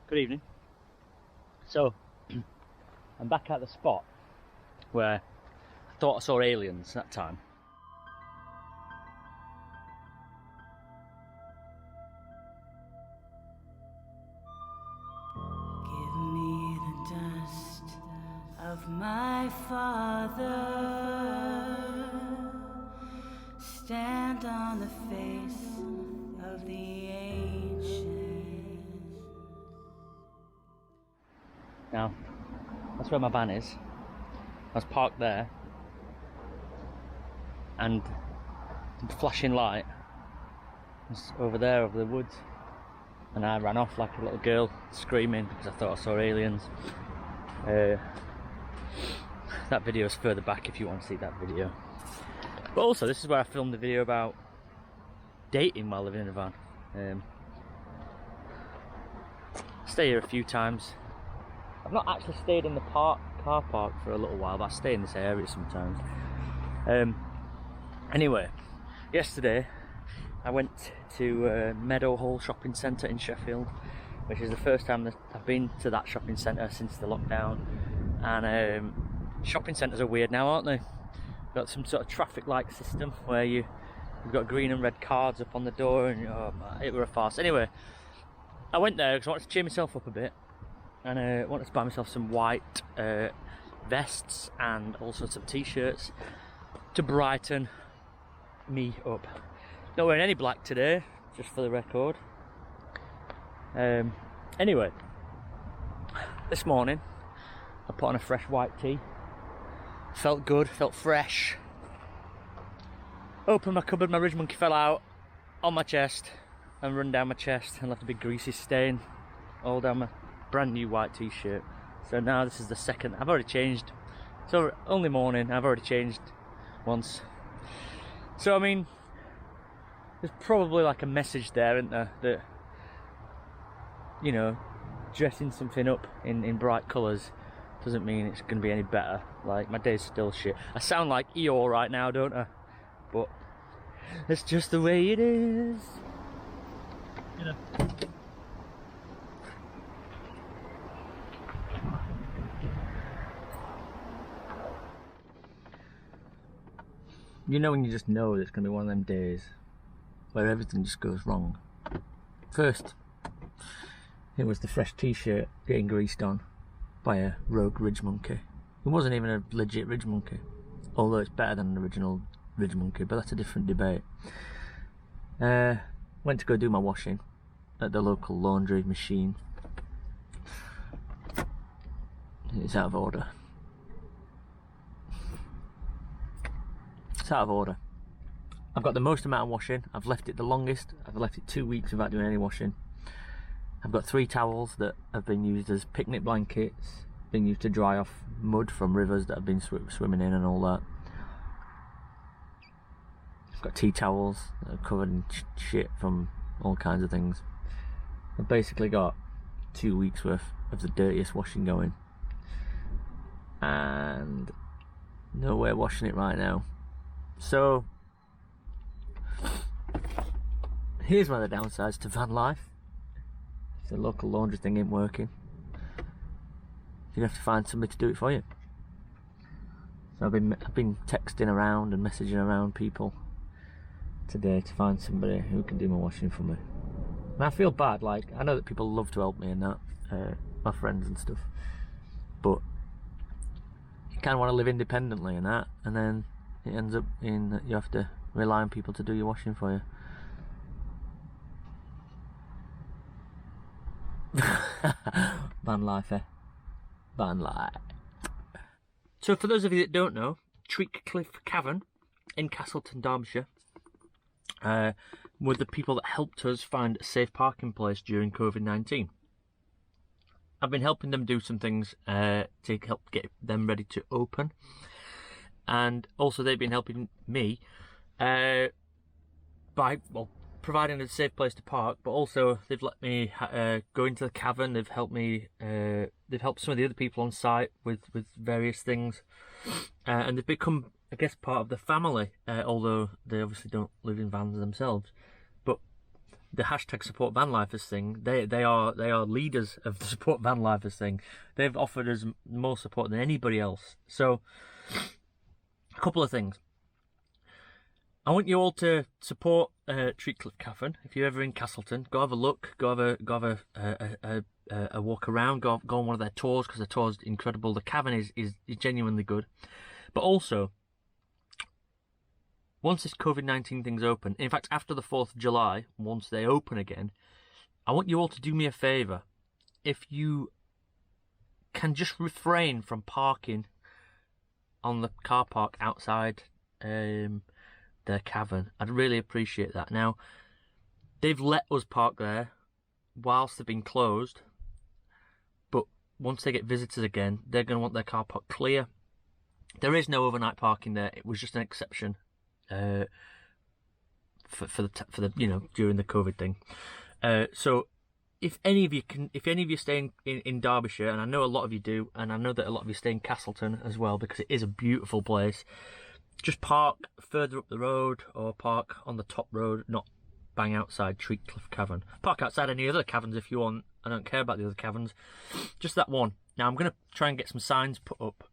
Good evening. So, I'm back at the spot where I thought I saw aliens that time. Give me the dust of my father. Stand on the face of the ancients. Now, that's where my van is. I was parked there, and the flashing light was over there, over the woods, and I ran off like a little girl, screaming because I thought I saw aliens. That video is further back if you want to see that video. But also, this is where I filmed the video about dating while living in a van. Stay here a few times. I've not actually stayed in the car park for a little while, but I stay in this area sometimes. Anyway, yesterday I went to Meadowhall Shopping Centre in Sheffield, which is the first time that I've been to that shopping centre since the lockdown. And shopping centres are weird now, aren't they? Got some sort of traffic light system where you've got green and red cards up on the door, and it were a farce. Anyway, I went there because I wanted to cheer myself up a bit, and I wanted to buy myself some white vests and also some t-shirts to brighten me up. Not wearing any black today, just for the record. Anyway, this morning I put on a fresh white tee. Felt good, felt fresh. Opened my cupboard, my ridge monkey fell out on my chest and run down my chest and left a big greasy stain all down my brand new white t-shirt. So now this is the second. I've already changed. So only morning, I've already changed once. So I mean, there's probably like a message there, isn't there, that, you know, dressing something up in bright colours doesn't mean it's going to be any better. Like, my day's still shit. I sound like Eeyore right now, don't I? But it's just the way it is. You know. You know when you just know that it's going to be one of them days where everything just goes wrong. First, it was the fresh t-shirt getting greased on by a rogue ridge monkey. It wasn't even a legit ridge monkey, although it's better than an original ridge monkey, but that's a different debate. Went to go do my washing at the local laundry machine. It's out of order. It's out of order. I've got the most amount of washing. I've left it the longest. I've left it 2 weeks without doing any washing. I've got 3 towels that have been used as picnic blankets, been used to dry off mud from rivers that I've been swimming in and all that. I've got tea towels that are covered in shit from all kinds of things. I've basically got 2 weeks worth of the dirtiest washing going. And nowhere washing it right now. So, here's one of the downsides to Vanlife. The local laundry thing ain't working. You have to find somebody to do it for you. So I've been texting around and messaging around people today to find somebody who can do my washing for me. And I feel bad. Like, I know that people love to help me and that, my friends and stuff, but you kind of want to live independently and that, and then it ends up in that you have to rely on people to do your washing for you. Van life, eh? Van life. So for those of you that don't know, Treak Cliff Cavern in Castleton, Derbyshire, were the people that helped us find a safe parking place during COVID-19. I've been helping them do some things to help get them ready to open, and also they've been helping me by, well, providing a safe place to park, but also they've let me go into the cavern. They've helped me. They've helped some of the other people on site with various things, and they've become, I guess, part of the family. Although they obviously don't live in vans themselves, but the hashtag support Vanlifers thing, they are leaders of the support Vanlifers thing. They've offered us more support than anybody else. So, a couple of things. I want you all to support Treak Cliff Cavern. If you're ever in Castleton, go have a look. Go have a walk around. Go on one of their tours, because the tour's incredible. The cavern is genuinely good. But also, once this COVID-19 thing's open, in fact, after the 4th of July, once they open again, I want you all to do me a favour. If you can just refrain from parking on the car park outside their cavern, I'd really appreciate that. Now, they've let us park there whilst they've been closed, but once they get visitors again, they're going to want their car park clear. There is no overnight parking there. It was just an exception for the during the COVID thing. So if any of you stay in Derbyshire, and I know a lot of you do, and I know that a lot of you stay in Castleton as well, because it is a beautiful place, just park further up the road or park on the top road, not bang outside Treak Cliff Cavern. Park outside any other caverns if you want. I don't care about the other caverns, just that one. Now I'm going to try and get some signs put up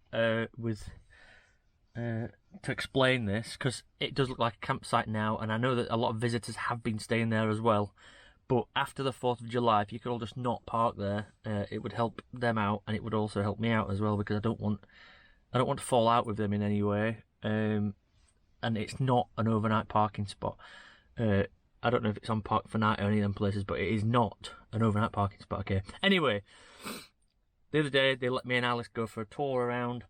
to explain this, because it does look like a campsite now, and I know that a lot of visitors have been staying there as well. But after the 4th of July, if you could all just not park there, it would help them out, and it would also help me out as well, because I don't want to fall out with them in any way. And it's not an overnight parking spot. I don't know if it's on Park for Night or any of them places, but it is not an overnight parking spot. Okay. Anyway, the other day they let me and Alice go for a tour around.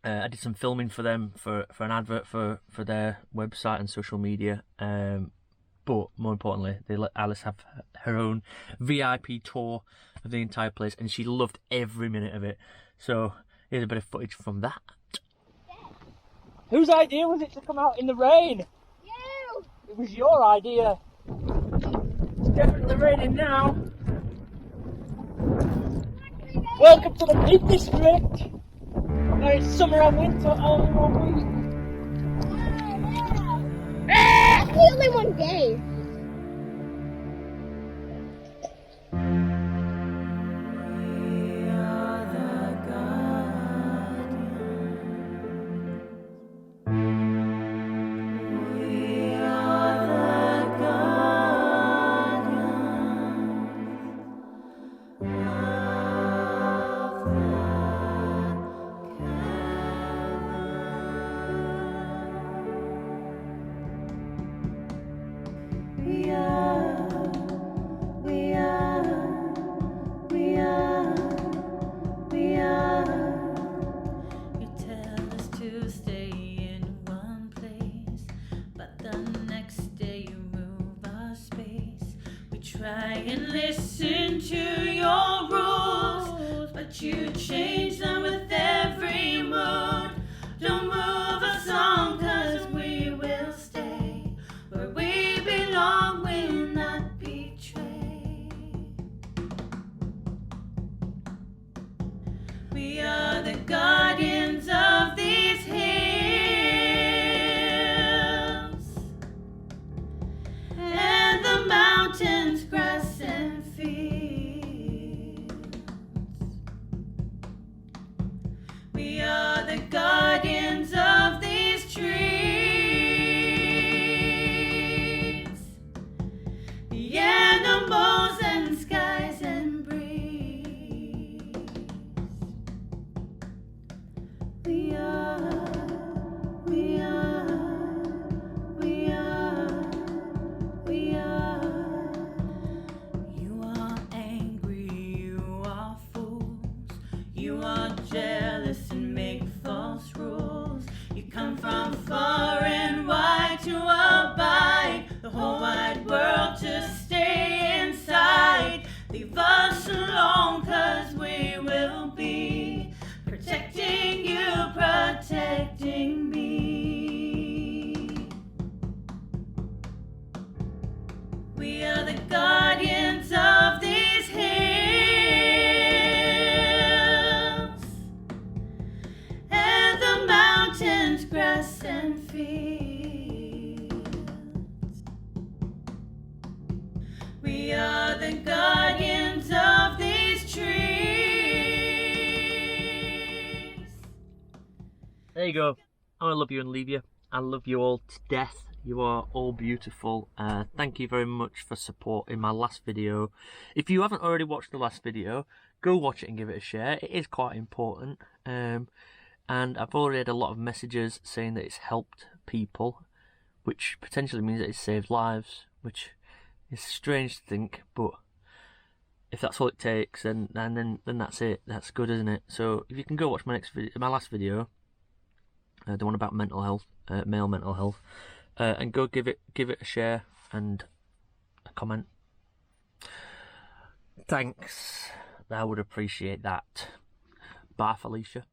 I did some filming for them for an advert for their website and social media. But more importantly, they let Alice have her own VIP tour of the entire place, and she loved every minute of it. So here's a bit of footage from that. Whose idea was it to come out in the rain? You! It was your idea. It's definitely raining now. Welcome to the Peak District, where it's summer and winter all in 1 week. That's only 1 day. Try and listen to your rules, but you change them with every mood. Don't move us on, 'cause we will stay where we belong, will not betray. We are the guardians of these hills and the mountains, grass and fields. We are the guardians of these trees, the animals and skies and breeze. you go. I love you and leave you. I love you all to death. You are all beautiful. Thank you very much for supporting my last video. If you haven't already watched the last video, go watch it and give it a share. It is quite important. And I've already had a lot of messages saying that it's helped people, which potentially means that it's saved lives, which is strange to think, but if that's all it takes, then that's it. That's good, isn't it? So if you can go watch my last video, the one about mental health, male mental health, and go give it a share and a comment. Thanks. I would appreciate that. Bye, Felicia.